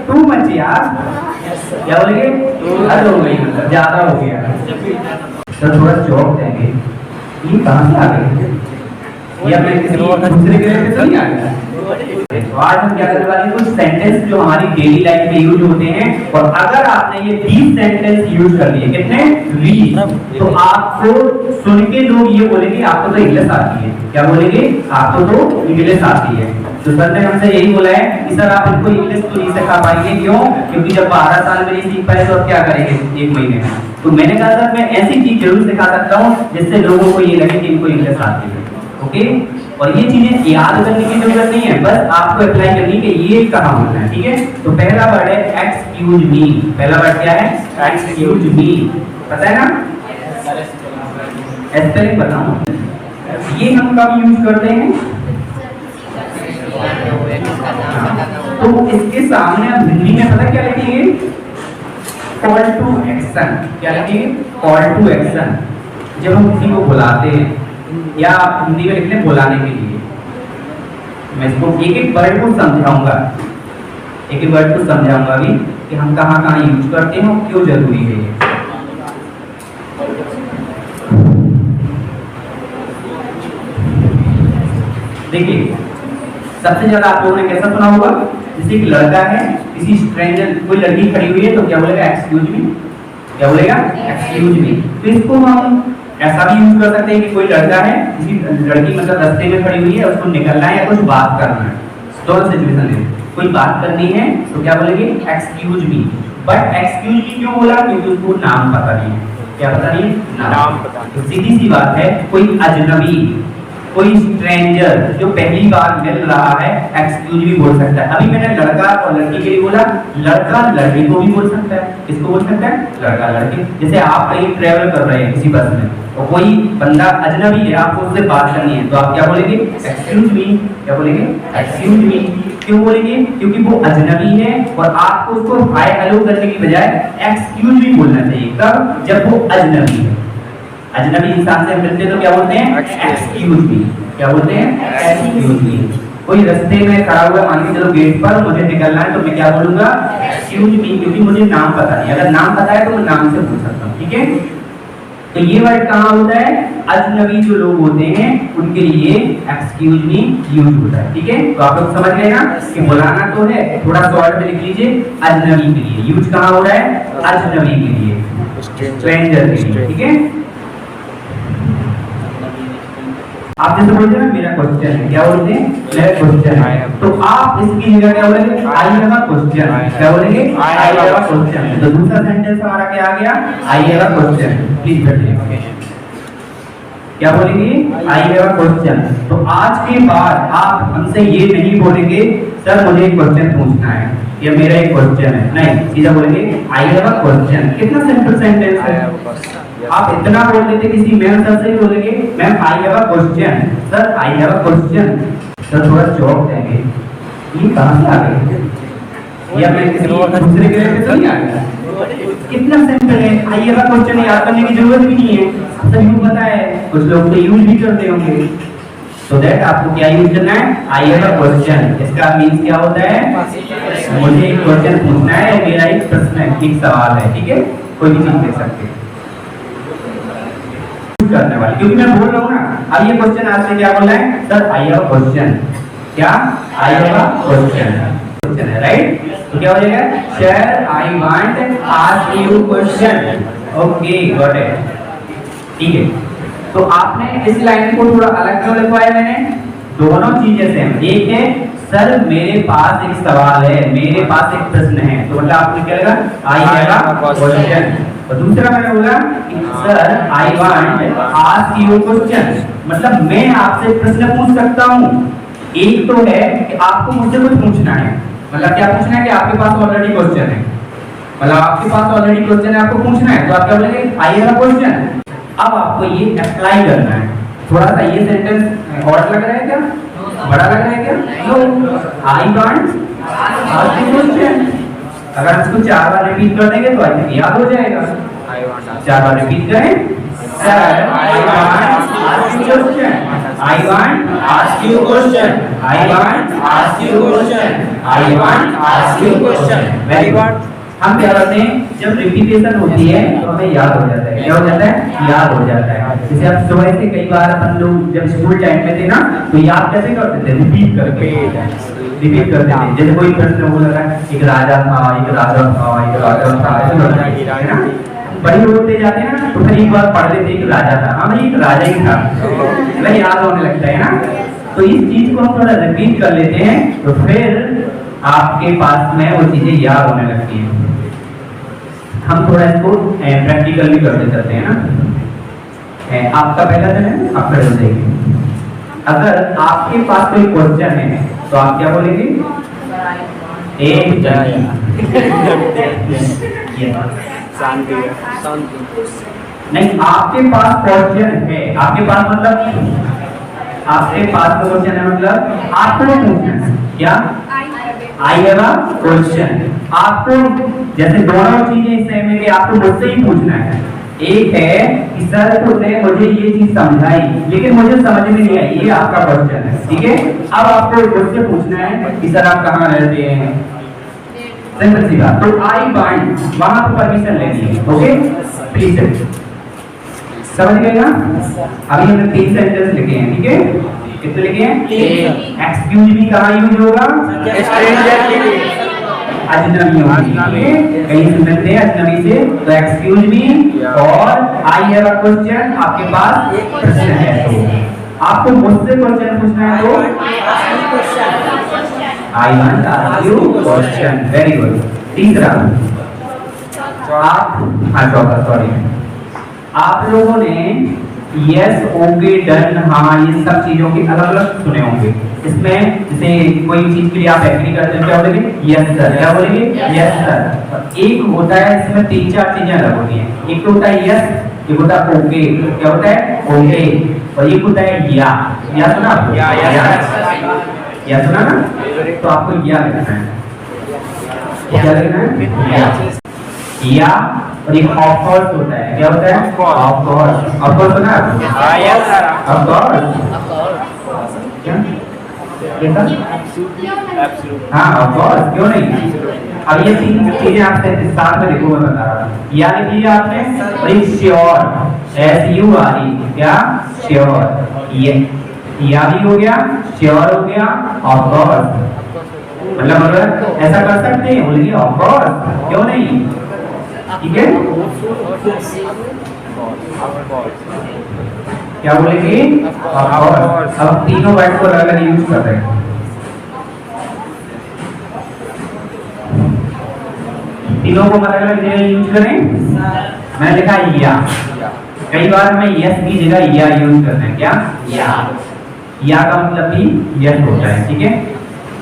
Too much यार, क्या बोलेंगे? हद हो गई, मतलब ज्यादा हो गया। तो थोड़ा चौक देंगे, ये कहाँ से आ गए? या मैं किसी दूसरे ग्रह पे तो नहीं आ गया? तो आज हम क्या करने वाले हैं, कुछ सेंटेंस जो हमारी डेली लाइफ में यूज होते हैं, और अगर आपने ये 20 सेंटेंस यूज कर लिए, कितने 20, तो आपको सुन के लोग ये बोलेंगे आपको तो इंग्लिश आती है। क्या बोलेंगे? आपको तो इंग्लिश आती है। तो सर ने हमसे यही बोला है कि सर आप इनको इंग्लिश तो नहीं सिखा पाएंगे, क्यों? क्योंकि जब 12 साल में नहीं सीख पाए तो अब क्या करेंगे 1 महीने में? तो मैंने कहा सर मैं ऐसी चीज जरूर सिखा सकता हूँ जिससे लोगों को ये लगे कि इनको इंग्लिश आती है। ओके, और ये चीजें याद करने की जरूरत नहीं है, बस आपको अप्लाई करनी कि ये कहाँ होता है। ठीक है, तो पहला वर्ड है एक्सक्यूज मी। पहला वर्ड क्या है? Excuse me. पता है ना? स्पेलिंग बताऊं? ये हम कब यूज करते हैं? तो इसके सामने आप हिंदी में पता क्या लिखेंगे? Call to action. क्या लिखेंगे? Call to action. जब हम किसी को बुलाते हैं, या हिंदी में लिखते हैं बुलाने के लिए, मैं इसको एक एक वर्ड को समझाऊंगा, एक एक वर्ड को समझाऊंगा भी कि हम कहाँ कहाँ यूज करते हैं और क्यों जरूरी है ये। देखिए, सबसे ज्यादा आप लोगों ने कैसा सुना होगा? जैसे एक लड़का है, किसी स्ट्रेंजर, कोई लड़की खड़ी हुई है तो क्या बोलेगा? Excuse me. क्या बोलेगा? Excuse me. तो इसको हम ऐसा भी यूज कर सकते हैं कि कोई लड़का है, किसी लड़की मतलब रास्ते में खड़ी हुई है, उसको निकलना है या कुछ बात करना है, दोनों सिचुएशन है। कोई बात करनी है तो क्या बोलेंगे? Excuse me. But excuse me क्यों बोला? क्योंकि उसको नाम पता नहीं है। क्या पता नहीं? नाम पता। तो सीधी सी बात है, कोई अजनबी, कोई स्ट्रेंजर जो पहली बार मिल रहा है, एक्सक्यूज भी बोल सकता है। अभी मैंने लड़का और लड़की के लिए बोला, लड़का लड़की को भी बोल सकता है। किसको बोल सकता है? लड़का लड़की। जैसे आप कहीं ट्रेवल कर रहे हैं किसी बस में, और कोई बंदा अजनबी है, आपको उससे बात करनी है, तो आप क्या बोलेंगे? Excuse me. क्या बोलेंगे? Excuse me. क्यों बोलेंगे? क्योंकि वो अजनबी है और आपको उसको हाय हेलो करने की बजाय एक्सक्यूज मी बोलना चाहिए। कब? जब वो अजनबी है। अजनबी इंसान से मिलते तो क्या बोलते हैं? Excuse me. क्या बोलते हैं? Excuse me. कोई रास्ते में खड़ा हुआ, मान के चलो गेट पर, मुझे निकलना है, तो मैं क्या बोलूंगा? एक्सक्यूज मी, क्योंकि मुझे नाम पता नहीं। अगर नाम पता है तो मैं नाम से पूछ सकता हूँ। ठीक है, तो ये वर्ड कहाँ होता है? अजनबी जो लोग होते हैं उनके लिए एक्सक्यूज मी यूज होता है। ठीक है, तो आप लोग समझ गए ना कि बुलाना तो है, थोड़ा शॉर्ट में लिख लीजिए, अजनबी के लिए यूज कहाँ हो रहा है? अजनबी के लिए, स्ट्रेंजर के लिए। ठीक है, आप जैसे बोलते हैं ना मेरा क्वेश्चन है, क्या बोलते हैं? मेरा क्वेश्चन है, तो आप इसकी जगह क्या बोलेंगे? I have a question. क्या बोलेंगे? I have a question. तो दूसरा सेंटेंस हमारा क्या आ गया? I have a question. Please बैठिए। क्या बोलेंगे? I have a question. तो आज के बाद आप हमसे ये नहीं बोलेंगे सर मुझे एक क्वेश्चन पूछना है या मेरा एक क्वेश्चन है, नहीं, सीधा बोलेंगे आई हैव अ क्वेश्चन। कितना सिंपल सेंटेंस है। आप इतना बोल देते किसी मैम सर से ही बोलेंगे ma'am I have a question, sir I have a question. Sir थोड़ा चौक देंगे, ये कहाँ से आ गए? या मैं किसी दूसरे ग्रह पे तो नहीं आ गया? कितना सिंपल है, आई हैव अ क्वेश्चन याद करने की जरूरत भी नहीं है। सब यूं पता है, कुछ लोग तो यूज भी करते होंगे। तो दैट आपको क्या यूज करना है? I have a question. इसका मीन्स क्या होता है? मुझे एक क्वेश्चन पूछना है, मेरा एक प्रश्न है, एक सवाल है। ठीक है, कोई भी चीज दे सकते हैं करने वाले, क्योंकि मैं बोल रहा हूँ ना। अब ये क्वेश्चन आपसे क्या बोल रहा है? Sir I have a question. क्या? आई हैव अ क्वेश्चन है, राइट? तो क्या हो जाएगा? Sir I want ask you question. Okay, got it. ठीक है, तो आपने इस लाइन को थोड़ा अलग क्यों लिखवाया मैंने? दोनों चीजें सेम। एक है सर मेरे पास एक सवाल है, मेरे पास एक प्रश्न है, तो मतलब आपने क्या लगा? I have a question. और दूसरा मैंने बोला sir I want ask you question, मतलब मैं आपसे प्रश्न पूछ सकता हूँ। एक तो है कि आपको मुझसे कुछ पूछना है, मतलब क्या पूछना है कि आपके पास ऑलरेडी क्वेश्चन है, मतलब आपके पास ऑलरेडी क्वेश्चन है, आपको पूछना है, तो आप क्या बोलेंगे? I have a question. अब आपको ये अप्लाई करना है। थोड़ा सा ये सेंटेंस और लग रहा है क्या? बड़ा लग रहा है क्या? No, I want ask you question. अगर इसको 4 बार रिपीट कर देंगे तो आई थिंक याद हो जाएगा। 4 बार रिपीट करें, sir I want ask you question. I want ask you question. I want ask you question. I want ask you question. Very good. हम क्या करते हैं जब रिपीटेशन होती है तो हमें याद हो जाता है। क्या हो जाता है? याद हो जाता है। जैसे आप सुबह से कई बार अपन लोग जब स्कूल टाइम में थे ना तो याद कैसे करते थे? रिपीट करते थे। जैसे कोई प्रश्न बोल रहा है एक राजा था, एक राजा था, एक राजा था, ऐसे बोलते हैं ना। बड़े होते जाते हैं ना तो फिर एक बार पढ़ लेते एक राजा था। हाँ भाई एक राजा ही था, मतलब याद होने लगता है ना। तो इस चीज को हम थोड़ा रिपीट कर लेते हैं तो फिर आपके पास में वो चीजें याद होने लगती हैं। हम थोड़ा इसको प्रैक्टिकल भी करते चलते हैं ना। आपका पहला दिन है, आप कर देंगे। अगर आपके पास कोई क्वेश्चन है तो आप क्या बोलेंगे? एक शांति नहीं, आपके पास क्वेश्चन है, आपके पास मतलब आपके पास क्वेश्चन है मतलब आपको पूछना है क्या? I have a question. आपको जैसे दोनों चीजें सेम है कि आपको मुझसे ही पूछना है। एक है कि सर ने मुझे ये चीज समझाई लेकिन मुझे समझ में नहीं आई, ये आपका क्वेश्चन है, ठीक है। अब आपको मुझसे पूछना है कि सर आप कहाँ रहते हैं, सिंपल सी बात। तो आई वांट वहां पर परमिशन लेनी है, ओके प्लीज समझ गए ना। अभी हमने 3 सेंटेंस लिखे हैं, ठीक है। कितने लिखे हैं? एक्सक्यूज मी कहाँ यूज होगा? अजनबियों कहीं से मिलते हैं अजनबी से तो एक्सक्यूज मी, और आई हैव अ क्वेश्चन आपके पास एक प्रश्न है तो आपको मुझसे क्वेश्चन पूछना है तो I want to ask you question. Very good. तीसरा आप सॉरी आप लोगों ने यस ओके डन हाँ ये सब चीजों के अलग अलग सुने होंगे। इसमें जैसे कोई चीज के लिए आप एग्री करते हैं क्या बोलेंगे? Yes sir. क्या बोलेंगे? Yes sir. एक होता है इसमें 3-4 चीजें अलग होती हैं। एक तो होता है यस, एक होता है ओके। क्या होता है? ओके। और एक होता है या सुना आपको? या सुना ना, तो आपको या लिखना है। क्या लिखना है? या और एक ऑफ कोर्स होता है। क्या होता है? ऑफ कोर्स सुना आपने? हां यस सर ऑफ कोर्स। क्या हाँ ऑफ कोर्स, क्यों नहीं। अब ये 3 चीजें आपसे साथ में लिखो, मैं बता रहा हूँ। या लिख लिया आपने और एक श्योर SURE। क्या? श्योर। ये या भी हो गया, श्योर हो गया, ऑफ कोर्स। मतलब अगर ऐसा कर सकते हैं बोलिए ऑफ कोर्स, क्यों नहीं, ठीक है। क्या बोलेंगे? अब तीनों वर्ड को अलग अलग यूज कर रहे हैं। तीनों को अलग अलग जगह यूज करें। मैंने लिखा या, कई बार मैं यस की जगह या यूज करते हैं। क्या? या का मतलब भी यस होता है, ठीक है।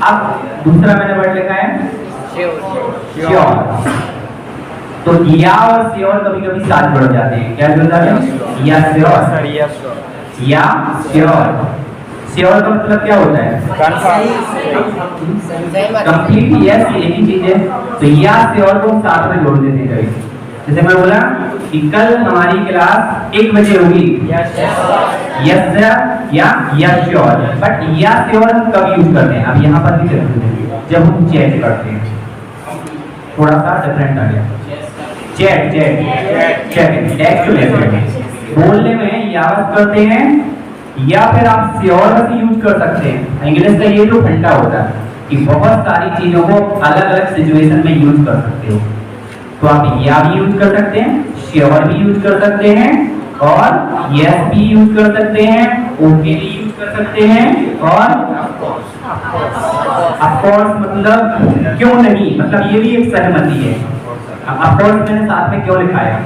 अब दूसरा मैंने वर्ड लिखा है श्योर। तो या और श्योर कभी कभी साथ जुड़ जाते हैं। क्या जुड़ जाते हैं? या श्योर। या श्योर। श्योर का मतलब क्या होता है? कंप्लीट यस एक ही चीज है। तो या श्योर को साथ में जोड़ देते हैं। जैसे मैं बोला कि कल हमारी क्लास 1 बजे होगी, यस सर या श्योर। बट या श्योर हम कब यूज करते हैं? अब यहाँ पर भी करते हैं जब हम चैट करते हैं। थोड़ा सा डिफरेंट आ गया। चैट टेक्स्ट मैसेज बोलने में या करते हैं, या फिर आप श्योर भी यूज कर सकते हैं। इंग्लिश का ये जो फंडा होता है कि बहुत सारी चीजों को अलग अलग सिचुएशन में यूज कर सकते हो। तो आप या भी यूज कर सकते हैं, श्योर भी यूज कर सकते हैं, और यस भी यूज कर सकते हैं, ओके भी यूज कर सकते हैं, और ऑफ कोर्स मतलब क्यों नहीं, मतलब ये भी एक सहमति है। ऑफ कोर्स मैंने साथ में क्यों लिखाया?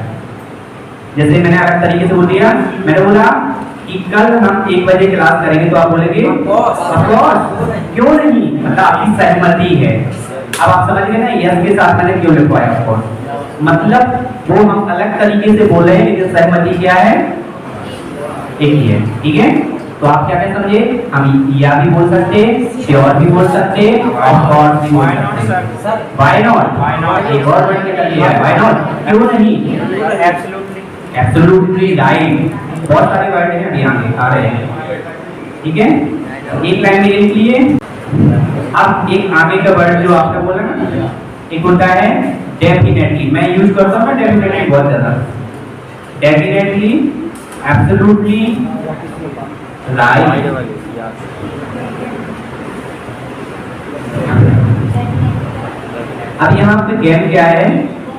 जैसे मैंने अलग तरीके से बोल दिया, मैंने बोला कि कल हम 1 बजे क्लास करेंगे, तो आप बोलेंगे ऑफ कोर्स, क्यों नहीं, मतलब आपकी सहमति है। अब आप समझ गए ना यस के साथ मैंने क्यों लिखवाया ऑफ कोर्स, मतलब वो हम अलग तरीके से बोल रहे हैं लेकिन सहमति क्या है? एक ही है, ठीक है। तो आप क्या कह समझे? हम या भी बोल सकते, श्योर भी बोल सकते, ऑफ कोर्स भी बोल सकते। Why not? एक और वर्ड निकल लिया, व्हाई नॉट, क्यों नहीं, एब्सोल्युटली राइट। बहुत सारे वर्ड हैं अभी आगे आ रहे हैं। ठीक है, एक लाइन में ये लिख लिए। अब एक आगे का वर्ड जो आपने बोला ना, एक होता है डेफिनेटली। मैं यूज करता हूँ ना डेफिनेटली बहुत ज्यादा। Definitely, absolutely, right. अब यहाँ पे गेम क्या है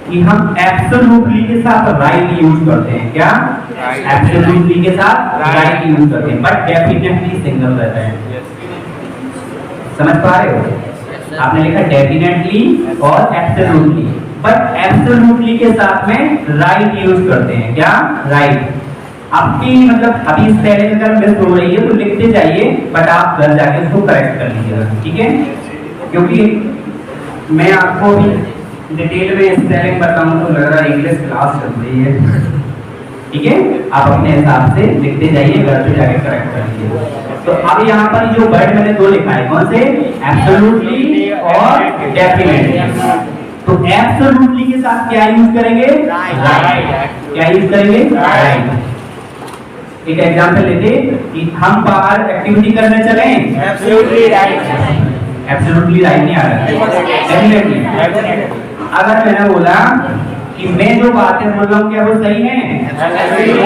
कि हम एब्सोल्युटली के साथ राइट यूज करते हैं। क्या? एब्सोल्युटली के साथ राइट यूज करते हैं, बट डेफिनेटली सिंगल रहता है। समझ पा रहे हो? आपने लिखा डेफिनेटली और एब्सोल्युटली, बट एब्सोल्युटली के साथ में राइट यूज करते हैं। क्या? राइट। आपकी मतलब अभी इस पहले में अगर मिस हो रही है तो लिखते जाइए, बट आप घर जाके उसको करेक्ट कर लीजिएगा, ठीक है? क्योंकि मैं आपको भी डिटेल में स्पेलिंग बताऊं तो लग रहा है इंग्लिश क्लास चल रही है, ठीक है? आप अपने हिसाब से लिखते जाइए, घर पे जाके करेक्ट कर लीजिए। तो अब यहाँ पर जो वर्ड मैंने दो लिखा है, कौन से? एब्सोल्युटली और डेफिनेटली। तो एब्सोल्युटली के साथ क्या यूज करेंगे? राइट। क्या यूज करेंगे? राइट। एक एग्जांपल लेते कि हम बाहर एक्टिविटी करने चले, एब्सोल्युटली राइट। एब्सोल्युटली राइट नहीं आ रहा, डेफिनेटली। अगर मैंने बोला कि मैं जो बातें बोल रहा हूँ क्या वो सही है?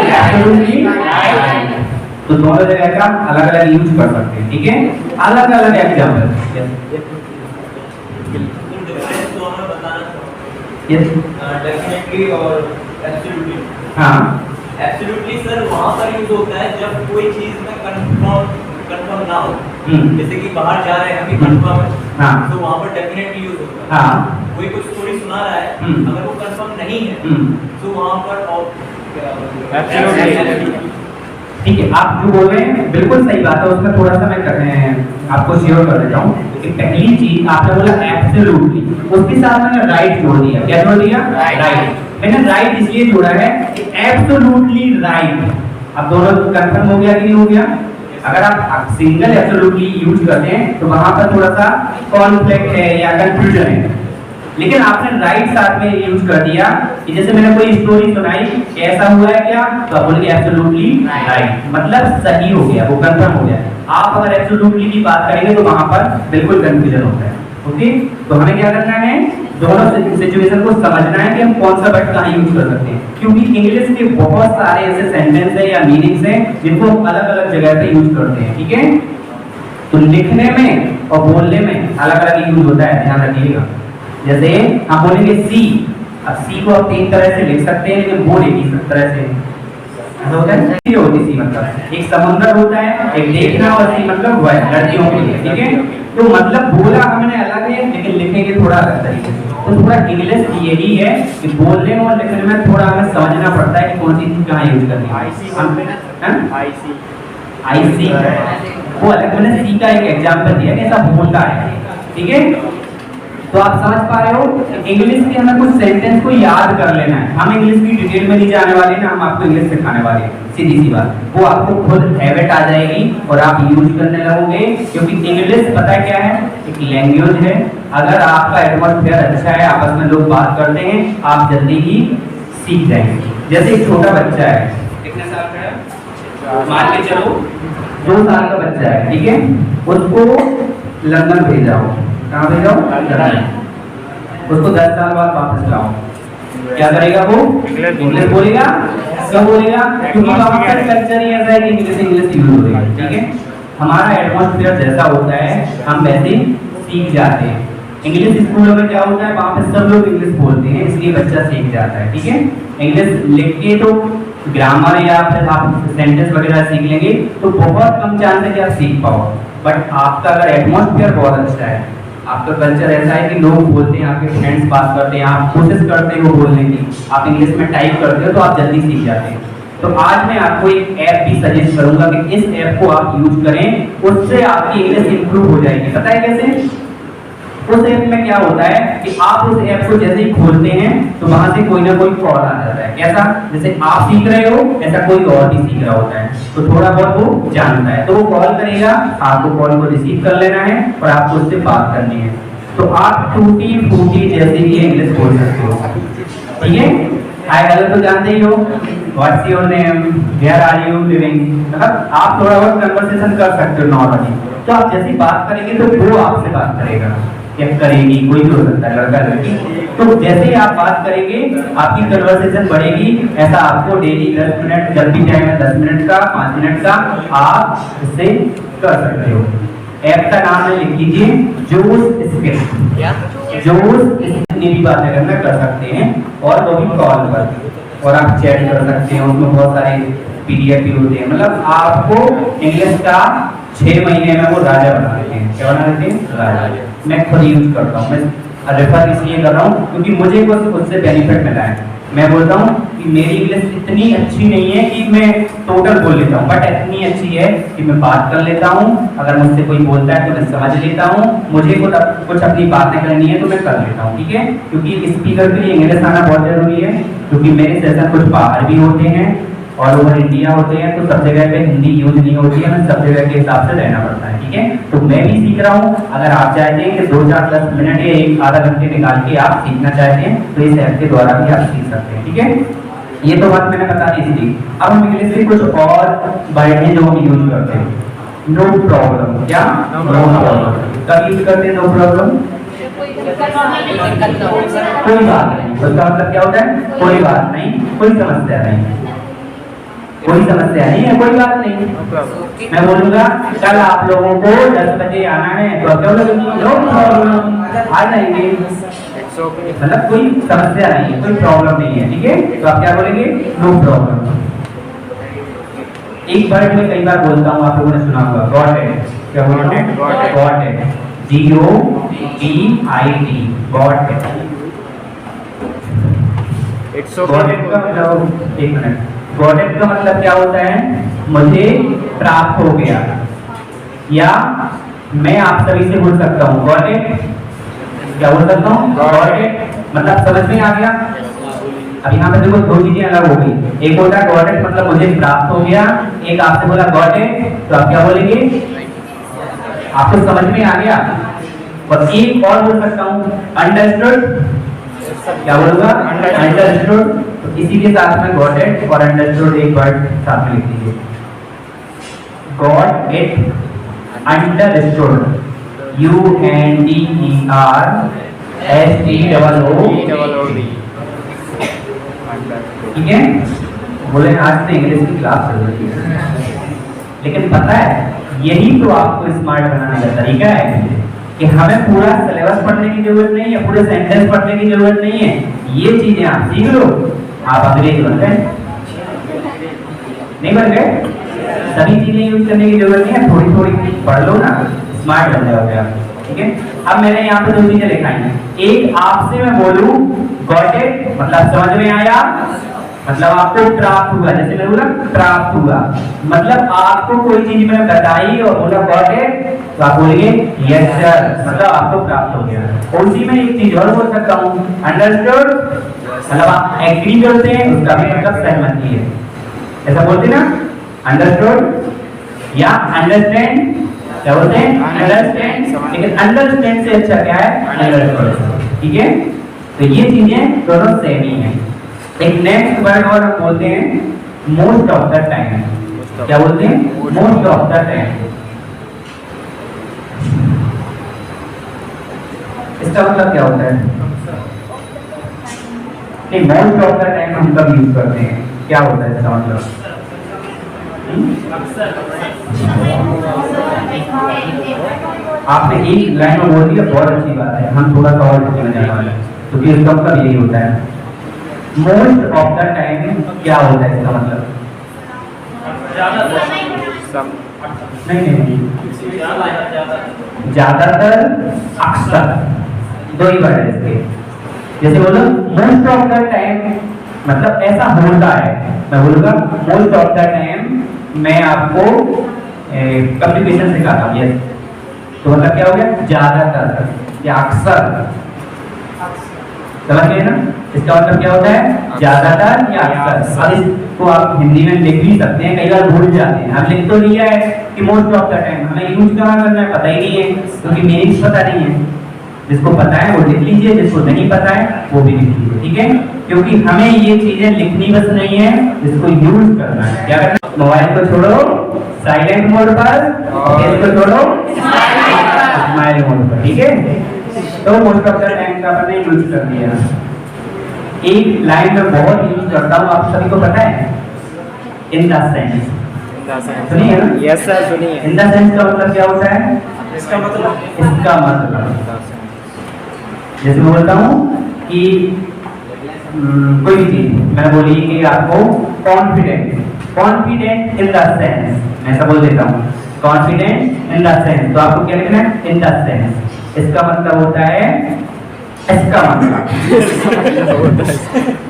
Absolutely right. तो दोनों जगह का अलग अलग यूज कर सकते हैं, ठीक है? अलग अलग एग्जांपल। डेफिनेटली और एब्सोल्युटली। हाँ, एब्सोल्युटली सर वहाँ पर यूज होता है जब कोई चीज में कंफर्म ना हो, जैसे कि बाहर जा रहे हैं अभी कंफर्म है, हाँ, तो वहाँ पर डेफिनेटली यूज होता है। हाँ, कोई कुछ स्टोरी सुना रहा है, अगर वो कंफर्म नहीं है तो वहाँ पर और एब्सोल्युटली। ठीक है। आप जो बोल रहे हैं बिल्कुल सही बात है, उसमें थोड़ा सा मैं आपको शेयर कर देता हूँ कि पहली चीज आपने बोला एब्सोल्युटली, उसके साथ मैंने राइट जोड़ दिया। क्या जोड़ दिया? राइट। मैंने राइट इसलिए जोड़ा है कि एब्सोल्युटली राइट। अब दोनों कंफर्म हो गया कि नहीं हो गया? अगर आप सिंगल एब्सोल्युटली यूज करते हैं तो वहां पर थोड़ा सा कॉन्फ्लिक्ट है या कंफ्यूजन है, लेकिन आपने राइट साथ में यूज कर दिया कि जैसे मैंने कोई स्टोरी सुनाई, ऐसा हुआ है क्या, तो आप बोलेंगे एब्सोल्युटली राइट, मतलब सही हो गया, वो कंफर्म हो गया। आप अगर एब्सोल्युटली की बात करेंगे तो वहां पर बिल्कुल कंफ्यूजन होता है। ओके, तो हमें क्या करना है? दोनों सिचुएशन को समझना है कि हम कौन सा वर्ड कहाँ यूज कर सकते हैं, क्योंकि इंग्लिश के बहुत सारे ऐसे सेंटेंस है या मीनिंग्स हैं जिनको हम अलग अलग जगह पे यूज करते हैं, ठीक है? तो लिखने में और बोलने में अलग अलग यूज होता है, ध्यान रखिएगा। जैसे हम बोलेंगे सी, अब सी को आप तीन तरह से लिख सकते हैं, लेकिन बोल एक ही तरह से ऐसा होता है। सी होती सी मतलब एक समुद्र होता है, एक देखना, और सी मतलब लड़कियों के लिए, ठीक है? तो मतलब बोला हमने अलग है, लेकिन लिखेंगे थोड़ा अलग तरीके से। तो थोड़ा इंग्लिश यही है कि बोलने और लिखने में थोड़ा हमें समझना पड़ता है कि कौन सी चीज कहाँ यूज करनी है। आईसी वो अलग, मैंने सी का एक एग्जांपल दिया कि ऐसा बोलता है, ठीक है? तो आप समझ पा रहे हो, इंग्लिश के हमें कुछ सेंटेंस को याद कर लेना है। हम इंग्लिश की डिटेल में नहीं जाने वाले ना, हम आपको इंग्लिश सिखाने वाले हैं, सीधी सी बात। वो आपको खुद हैबिट आ जाएगी और आप यूज करने लगोगे, क्योंकि इंग्लिश पता क्या है? एक लैंग्वेज है। अगर आपका एटमॉस्फेयर अच्छा है, आपस में लोग बात करते हैं, आप जल्दी ही सीख जाएंगे। जैसे एक छोटा बच्चा है, कितने साल का है? मान के चलो 2 साल का बच्चा है, ठीक है? उसको लंदन भेजाओ, कहाँ भेजाओ? उसको 10 साल बाद वापस लाओ, क्या करेगा वो? इंग्लिश बोलेगा। क्यों बोलेगा? क्योंकि वहाँ का कल्चर ही ऐसा है कि इंग्लिश यूज होगा, ठीक है? हमारा एटमॉस्फेयर जैसा होता है हम वैसे सीख जाते हैं। इंग्लिश स्कूलों में क्या होता है, वहाँ पे सब लोग इंग्लिश बोलते हैं, इसलिए बच्चा सीख जाता है, ठीक है? इंग्लिश लिख के तो ग्रामर या फिर आप सेंटेंस वगैरह सीख लेंगे तो बहुत कम चांस है कि आप सीख पाओ। बट आपका अगर एटमॉस्फेयर बहुत अच्छा है, आपका कल्चर ऐसा है कि लोग बोलते हैं, आपके फ्रेंड्स बात करते हैं, आप कोशिश करते हो बोलने की, आप इंग्लिश में टाइप करते हो, तो आप जल्दी सीख जाते हैं। तो आज मैं आपको एक ऐप भी सजेस्ट करूंगा कि इस ऐप को आप यूज करें, उससे आपकी इंग्लिश इंप्रूव हो जाएगी। पता है कैसे? उस ऐप में क्या होता है कि आप उस ऐप को जैसे ही खोलते हैं तो वहां से कोई ना कोई कॉल आ जाता है। कैसा? जैसे आप सीख रहे हो, ऐसा कोई और भी सीख रहा होता है, तो थोड़ा बहुत वो जानता है, तो वो कॉल करेगा, आपको कॉल को रिसीव कर लेना है और आपको उससे बात करनी है। तो आप टूटी फूटी जैसे भी इंग्लिश बोल सकते हो, ठीक है? हाय हेलो तो जानते ही हो, what's your name, where are you living, मतलब आप थोड़ा बहुत कन्वर्सेशन कर सकते हो नॉर्मली। तो आप जैसी बात करेंगे तो वो आपसे बात करेगा या करेगी, कोई भी हो सकता है, लड़का लड़की। तो जैसे ही आप बात करेंगे आपकी कन्वर्सेशन बढ़ेगी। ऐसा आपको डेली 10 मिनट, जब भी टाइम है 10 मिनट का, 5 मिनट का आप इससे कर सकते हो। ऐप का नाम है, लिख लीजिए, जोश स्किल। जोश इतनी भी बातें करना कर सकते हैं और वो भी कॉल पर, और आप चैट कर सकते हैं। उसमें बहुत सारे पीडीएफ भी होते हैं। मतलब आपको इंग्लिश का 6 महीने में वो राजा बना देते हैं। क्या बना देते हैं? राजा। मैं खुद यूज करता हूँ, मैं रेफर इसलिए कर रहा हूँ क्योंकि मुझे उससे बेनिफिट मिला है। मैं बोलता हूँ कि मेरी इंग्लिश इतनी अच्छी नहीं है कि मैं टोटल बोल लेता हूँ, बट इतनी अच्छी है कि मैं बात कर लेता हूँ। अगर मुझसे कोई बोलता है तो मैं समझ लेता हूँ। मुझे कुछ अपनी बातें करनी है तो मैं कर लेता हूँ, ठीक है। क्योंकि स्पीकर के लिए इंग्लिश आना बहुत जरूरी है, क्योंकि मेरे सेशन कुछ बाहर भी होते हैं और ओवर इंडिया होते हैं, तो सब जगह पे हिंदी यूज नहीं होती है, हमें सब जगह के हिसाब से रहना पड़ता है, ठीक है। तो मैं भी सीख रहा हूँ। अगर आप चाहते हैं कि 2, 4, 10 मिनट या 1 आधा घंटे निकाल के आप सीखना चाहते हैं तो इस ऐप के द्वारा भी आप सीख सकते हैं, ठीक है। ये तो बात मैंने बता दी थी। अब हम इंग्लिश के कुछ और वर्ड हैं जो हम यूज करते हैं। नो प्रॉब्लम, क्या? नो प्रॉब्लम कब यूज करते हैं? नो प्रॉब्लम कोई बात नहीं। उसका मतलब क्या होता है? कोई बात नहीं, कोई समस्या नहीं, कोई समस्या नहीं है, कोई बात नहीं। मैं बोलूंगा कल आप लोगों को 10 बजे आना है तो क्या बोलोगे? नो प्रॉब्लम, आ जाएंगे। मतलब कोई समस्या नहीं है, कोई प्रॉब्लम नहीं है, ठीक है। तो आप क्या बोलेंगे? No problem. एक वर्ड में कई बार बोलता हूँ, आप लोगों ने सुना होगा, गॉट इट। क्या बोलते हैं? Got it, GOTIT, got it. Got it का मतलब, एक मिनट, गॉट इट का मतलब क्या होता है? मुझे प्राप्त हो गया, या मैं आप सभी से बोल सकता हूँ गॉट इट। क्या बोल सकता हूँ? गॉट इट, मतलब समझ में आ गया। अब यहाँ पे देखो 2 चीजें अलग हो गई। एक होता है गॉट इट मतलब मुझे प्राप्त हो गया, एक आपसे बोला गॉट इट तो आप क्या बोलेंगे? आपको समझ में आ गया। और एक और बोल सकता हूँ, अंडरस्टूड। क्या बोलूंगा? अंडरस्टूड। तो इसी के साथ में गॉट इट और अंडरस्टूड एक वर्ड साथ में लिख दीजिए। गॉट इट, अंडरस्टूड, UNDERSTOOD, ठीक है। बोले आज से इंग्लिश की क्लास चल रही है, लेकिन पता है यही तो आपको स्मार्ट बनाने का तरीका है कि हमें पूरा सिलेबस पढ़ने की जरूरत नहीं है, पूरे सेंटेंस पढ़ने की जरूरत नहीं है। ये चीजें आप सीख लो, आप अंग्रेज बन गए। नहीं बन गए? सभी चीजें यूज करने की जरूरत नहीं है, थोड़ी थोड़ी पढ़ लो ना, स्मार्ट बन जाओगे आप, ठीक है। अब मैंने यहाँ पे 2 चीजें लिखाई हैं। एक, आपसे मैं बोलूं गॉट इट मतलब समझ में आया, मतलब आपको प्राप्त हुआ। जैसे मैं बोला प्राप्त हुआ, मतलब आपको कोई चीज मैंने बताई और बोला गॉट इट तो आप बोलिए यस सर, मतलब आपको प्राप्त हो गया। उसी में एक चीज और बोल सकता हूँ, अंडरस्टूड मतलब आप एग्री करते हैं, उसका भी मतलब सहमति है। ऐसा बोलते ना, अंडरस्टूड या अंडरस्टैंड। क्या बोलते हैं? अंडरस्टैंड। लेकिन अंडरस्टैंड से अच्छा क्या है? अंडरस्टूड, ठीक है। तो ये चीजें दोनों सेम ही हैं। एक नेक्स्ट वर्ड और हम बोलते हैं मोस्ट ऑफ द टाइम। क्या बोलते हैं? Most of the time. इसका मतलब क्या होता है? नहीं, मोस्ट ऑफ द टाइम हम कब यूज करते हैं? क्या होता है इसका मतलब? आपने एक लाइन में बोल दिया, बहुत अच्छी बात है। हम थोड़ा सा और डिटेल में जाने वाले हैं, क्योंकि इसका मतलब यही होता है। मोस्ट ऑफ द टाइम क्या होता है इसका मतलब? नहीं, ज्यादातर, अक्सर, 2 ही वर्ड है इसके। जैसे बोलो मोस्ट ऑफ द टाइम मतलब ऐसा होता है। मैं बोलूंगा मोस्ट ऑफ द टाइम मैं आपको कम्युनिकेशन सिखाता हूँ, यस। तो मतलब क्या हो गया? ज्यादातर या अक्सर, समझ गए ना? इसका मतलब क्या होता है? ज्यादातर या अक्सर। अब इसको आप हिंदी में लिख भी सकते हैं, कई बार भूल जाते हैं। हम लिख तो लिया है कि मोस्ट ऑफ द टाइम, हमें यूज कहाँ करना है पता ही नहीं है, क्योंकि मीनिंग्स पता नहीं है। जिसको पता है वो लिख लीजिए, जिसको नहीं पता है वो भी लिख लीजिए, ठीक है? क्योंकि हमें ये चीजें लिखनी बस नहीं है, इसको यूज करना है। क्या करना? मोबाइल को छोड़ो साइलेंट मोड पर और इसको छोड़ो स्माइल मोड पर, ठीक है? तो मोस्ट ऑफ द टाइम का आपने यूज कर दिया। एक लाइन में बहुत यूज करता हूँ, आप सभी को पता है, इन द सेंस। सुनिए ना? यस सर, सुनिए। इन द सेंस का मतलब क्या होता है? इसका मतलब जैसे मैं बोलता हूँ कि कोई भी चीज मैं बोली कि आपको कॉन्फिडेंट इन द सेंस, मैं ऐसा बोल देता हूँ कॉन्फिडेंट इन द सेंस, तो आपको क्या लिखना है? In the sense. इसका मतलब होता है, इसका मतलब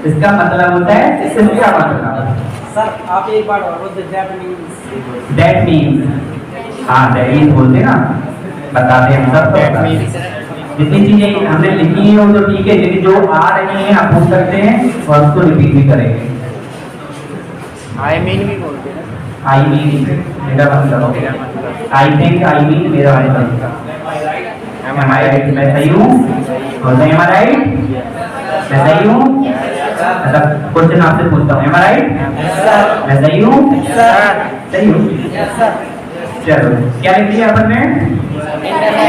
इसका मतलब होता है, इसका मतलब। सर आप एक बार और बोल दैट मीन्स, हाँ दैट मीन्स बोलते ना, बताते हैं हम सब। That means। जितनी चीजें हमने लिखी है वो तो ठीक है, लेकिन जो आ रही हैं आप पूछ सकते हैं और उसको रिपीट भी करेंगे। आई मीन भी बोलते हैं। आई मीन मेरा मतलब, आई थिंक, आई मीन मेरा मतलब। Am I right? मैं सही हूँ? बोलते हैं am I right? मैं सही हूँ? मतलब क्वेश्चन आपसे पूछता हूँ, am I right? मैं सही हूँ? सही हूँ? चलो क्या लिख दिया अपन ने?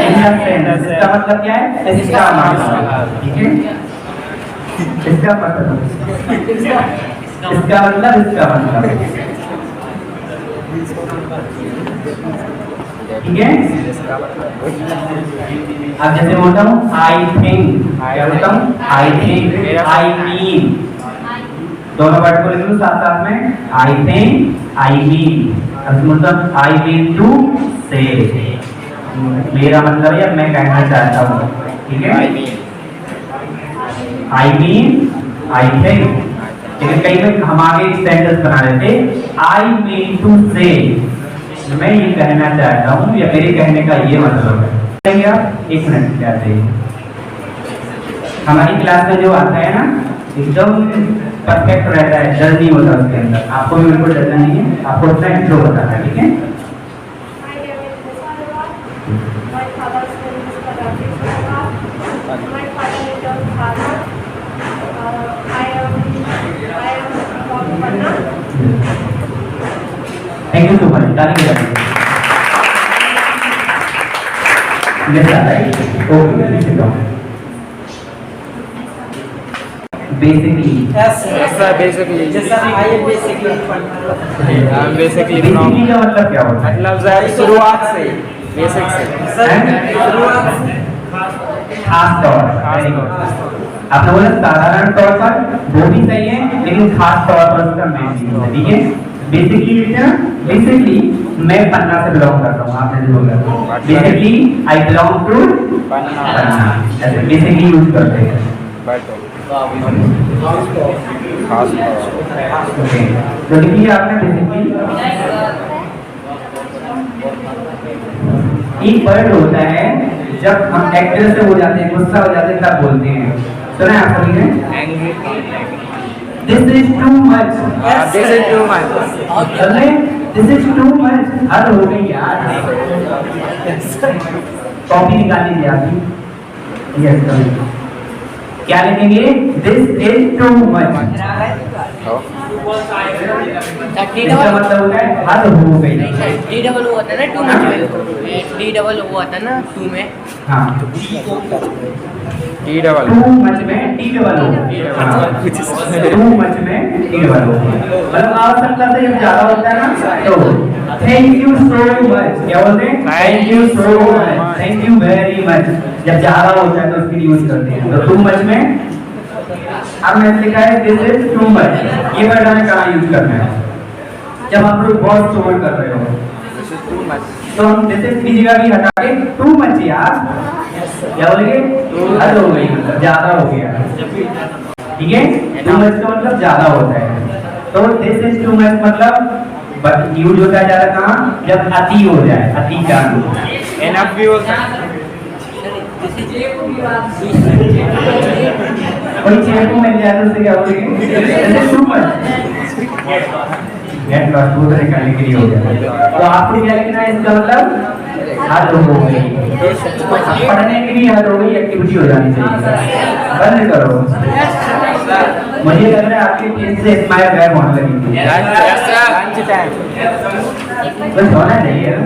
इसका मतलब क्या है? इसका मतलब, ठीक है? इसका मतलब, इसका मतलब, इसका मतलब, ठीक है? अब जैसे बोलता हूँ आई थिंक, क्या बोलता हूँ? आई थिंक, आई मीन, दोनों वर्ड को लिख लूँ साथ साथ में, आई थिंक, आई मीन। अब बोलता हूँ आई मीन टू से, मेरा मतलब है मैं कहना चाहता हूँ, ठीक है? I mean, I think. लेकिन कई बार हम आगे एक सेंटेंस बना देते, आई मीन टू से, मैं ये कहना चाहता हूँ या मेरे कहने का ये मतलब है। क्या? एक मिनट क्या चाहिए? हमारी क्लास में जो आता है ना एकदम परफेक्ट रहता है, डर नहीं होता उसके अंदर। आपको भी बिल्कुल डरना नहीं है, आपको अपना इंट्रो बताना है, ठीक है? थैंक यू सो मच, ताली बजाइए। Yes, right. Okay, sit down. Basically. Yes, Yes sir, basically। जैसा I am basically I'm basically Basically from। का मतलब क्या होता है? मतलब सर शुरुआत से, बेसिक से। सर खास तौर पर, आपने बोला साधारण तौर पर, वो भी सही है, लेकिन खास तौर पर उसका मेन है, ठीक है? बेसिकली बेसिकली मैं पन्ना से बिलोंग करता हूँ, आपने जो बोला बेसिकली आई बिलोंग टू पन्ना, ऐसे बेसिकली यूज करते हैं। खास ओके, तो लिखिए आपने बेसिकली। एक वर्ड होता है जब हम एक्टर से हो जाते हैं, गुस्सा हो जाते हैं, तब बोलते हैं। सुना है आप सभी ने? This is too much. This is too much। अरे this is too much, हद हो गई यार। कॉपी निकाल लीजिए आपकी। यस, क्या लिखेंगे? This is too much। इसका मतलब होता है हद हो गई। डी डबल ओ होता है ना टू में, डी डबल ओ आता है ना टू में। हाँ, टी डबल टू मच में टी डबल हो, टू मच में टी डबल हो, मतलब आवश्यकता से जब ज्यादा होता है ना तो थैंक यू सो मच, क्या बोलते हैं? Thank you so much, thank you very much. जब ज्यादा होता है तो उसके लिए यूज करते हैं। तो टू मच में, अब मैंने लिखा है दिस इज टू मच, ये वर्ड हमें कहाँ यूज करना है? जब आप लोग बहुत शोर कर रहे हो तो हम दिस इज की जगह भी हटा के टू मच यार, क्या बोलेंगे? हद हो गई, मतलब ज्यादा हो गया, ठीक है? टू मच का मतलब ज्यादा होता है। तो दिस इज टू मच मतलब यूज होता है ज्यादा कहाँ? जब अति हो जाए, अति ज्ञान। एनफ भी बोलते हैं। कोई चीज को मिल जाए तो उससे क्या बोलेंगे? This is too much. Get lost वो निकालने के लिए हो गया। तो आपको क्या लिखना है इसका मतलब? हद हो गई, पढ़ने की भी हद हो गई, एक्टिविटी हो जानी चाहिए। बंद करो। मुझे लग रहा है आपके पेन से स्माइल गैर होने लगी थी। Lunch time. बस होना चाहिए ना।